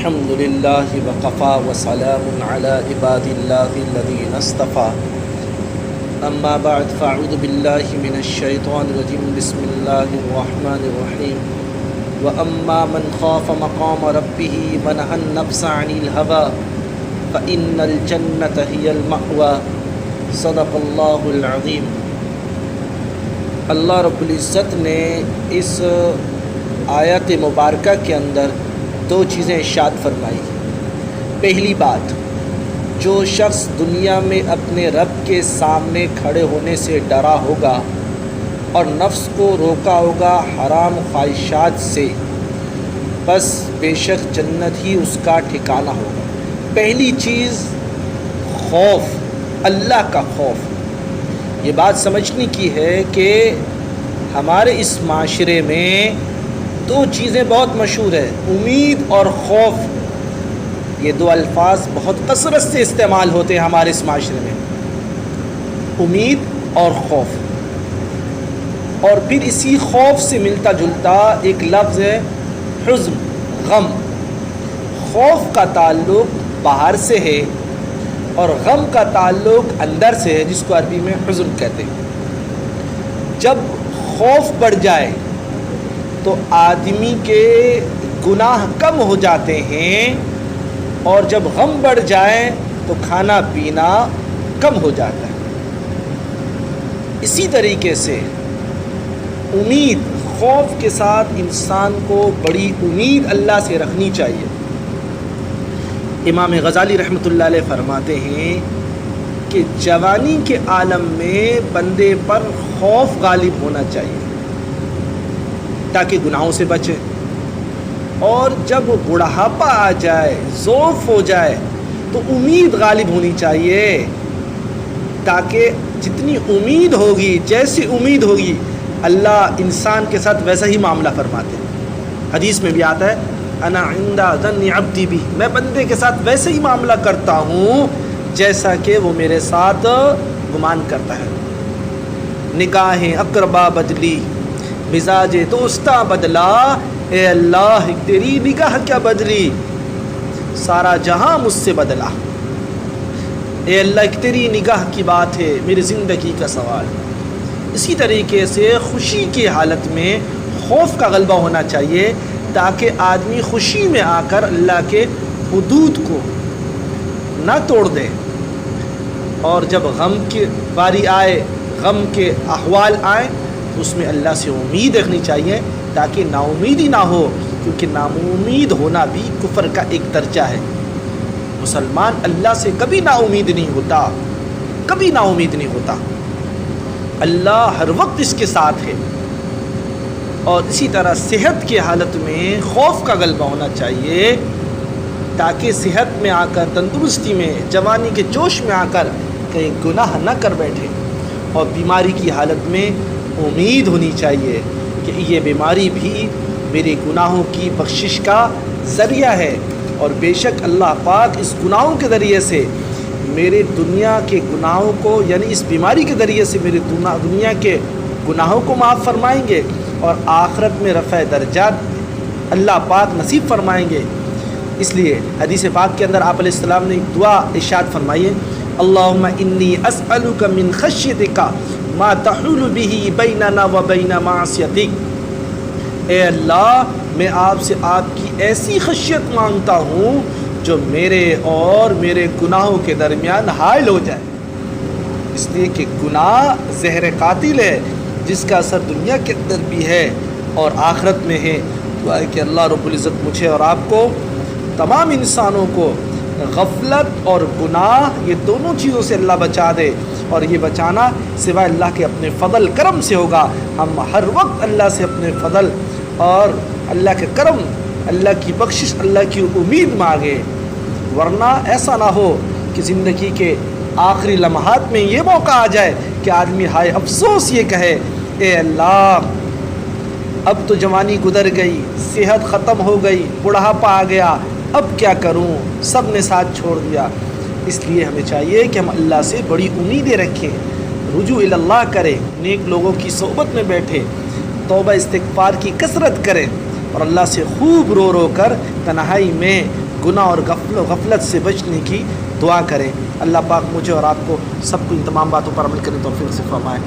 الحمد لله وكفى وسلام على عباد الله الذين اصطفى اما بعد فاعوذ بالله من الشيطان الرجيم بسم الله الرحمن الرحيم واما من خاف مقام ربه ونهى النفس عن الهوى فان الجنة هي المأوى صدق الله العظيم۔ اللہ رب العزت نے اس آیت مبارکہ کے اندر دو چیزیں ارشاد فرمائی۔ پہلی بات، جو شخص دنیا میں اپنے رب کے سامنے کھڑے ہونے سے ڈرا ہوگا اور نفس کو روکا ہوگا حرام خواہشات سے، بس بے شک جنت ہی اس کا ٹھکانہ ہوگا۔ پہلی چیز خوف، اللہ کا خوف۔ یہ بات سمجھنے کی ہے کہ ہمارے اس معاشرے میں دو چیزیں بہت مشہور ہیں، امید اور خوف۔ یہ دو الفاظ بہت کثرت سے استعمال ہوتے ہیں ہمارے اس معاشرے میں، امید اور خوف۔ اور پھر اسی خوف سے ملتا جلتا ایک لفظ ہے حزن، غم۔ خوف کا تعلق باہر سے ہے اور غم کا تعلق اندر سے ہے، جس کو عربی میں حزن کہتے ہیں۔ جب خوف بڑھ جائے تو آدمی کے گناہ کم ہو جاتے ہیں، اور جب غم بڑھ جائے تو کھانا پینا کم ہو جاتا ہے۔ اسی طریقے سے امید، خوف کے ساتھ انسان کو بڑی امید اللہ سے رکھنی چاہیے۔ امام غزالی رحمۃ اللہ علیہ فرماتے ہیں کہ جوانی کے عالم میں بندے پر خوف غالب ہونا چاہیے تاکہ گناہوں سے بچے، اور جب بڑھاپا آ جائے، ضعف ہو جائے، تو امید غالب ہونی چاہیے تاکہ جتنی امید ہوگی، جیسی امید ہوگی، اللہ انسان کے ساتھ ویسا ہی معاملہ فرماتے ہیں۔ حدیث میں بھی آتا ہے انا عند ظن عبدی بی، میں بندے کے ساتھ ویسے ہی معاملہ کرتا ہوں جیسا کہ وہ میرے ساتھ گمان کرتا ہے۔ نگاہیں اقربا بدلی، مزاج دوستا بدلا، اے اللہ تیری نگاہ کیا بدلی، سارا جہاں مجھ سے بدلا۔ اے اللہ تیری نگاہ کی بات ہے، میری زندگی کا سوال۔ اسی طریقے سے خوشی کی حالت میں خوف کا غلبہ ہونا چاہیے تاکہ آدمی خوشی میں آ کر اللہ کے حدود کو نہ توڑ دے، اور جب غم کی باری آئے، غم کے احوال آئیں، تو اس میں اللہ سے امید رکھنی چاہیے تاکہ نا امیدی نہ ہو، کیونکہ ناامید ہونا بھی کفر کا ایک درجہ ہے۔ مسلمان اللہ سے کبھی نا امید نہیں ہوتا، کبھی نا امید نہیں ہوتا، اللہ ہر وقت اس کے ساتھ ہے۔ اور اسی طرح صحت کی حالت میں خوف کا غلبہ ہونا چاہیے تاکہ صحت میں آ کر، تندرستی میں، جوانی کے جوش میں آ کر کہیں گناہ نہ کر بیٹھے۔ اور بیماری کی حالت میں امید ہونی چاہیے کہ یہ بیماری بھی میرے گناہوں کی بخشش کا ذریعہ ہے، اور بے شک اللہ پاک اس گناہوں کے ذریعے سے میرے دنیا کے گناہوں کو، یعنی اس بیماری کے ذریعے سے میرے دنیا کے گناہوں کو معاف فرمائیں گے، اور آخرت میں رفع درجات اللہ پاک نصیب فرمائیں گے۔ اس لیے حدیث پاک کے اندر آپ علیہ السلام نے ایک دعا ارشاد فرمائی ہے، اللہم انی اسألک من خشیتک ما تحول به بیننا و بین معصیتک۔ اے اللہ، میں آپ سے آپ کی ایسی خشیت مانگتا ہوں جو میرے اور میرے گناہوں کے درمیان حائل ہو جائے۔ اس لیے کہ گناہ زہر قاتل ہے جس کا اثر دنیا کے اندر بھی ہے اور آخرت میں ہے۔ دعا ہے کہ اللہ رب العزت مجھے اور آپ کو، تمام انسانوں کو، غفلت اور گناہ، یہ دونوں چیزوں سے اللہ بچا دے، اور یہ بچانا سوائے اللہ کے اپنے فضل کرم سے ہوگا۔ ہم ہر وقت اللہ سے اپنے فضل اور اللہ کے کرم، اللہ کی بخشش، اللہ کی امید مانگے، ورنہ ایسا نہ ہو کہ زندگی کے آخری لمحات میں یہ موقع آ جائے کہ آدمی ہائے افسوس یہ کہے، اے اللہ اب تو جوانی گزر گئی، صحت ختم ہو گئی، بڑھاپا آ گیا، اب کیا کروں، سب نے ساتھ چھوڑ دیا۔ اس لیے ہمیں چاہیے کہ ہم اللہ سے بڑی امیدیں رکھیں، رجوع اللہ کریں، نیک لوگوں کی صحبت میں بیٹھیں، توبہ استغفار کی کثرت کریں، اور اللہ سے خوب رو رو کر تنہائی میں گناہ اور غفلت سے بچنے کی دعا کریں۔ اللہ پاک مجھے اور آپ کو سب کو ان تمام باتوں پر عمل کرنے توفیق سے فرمائے۔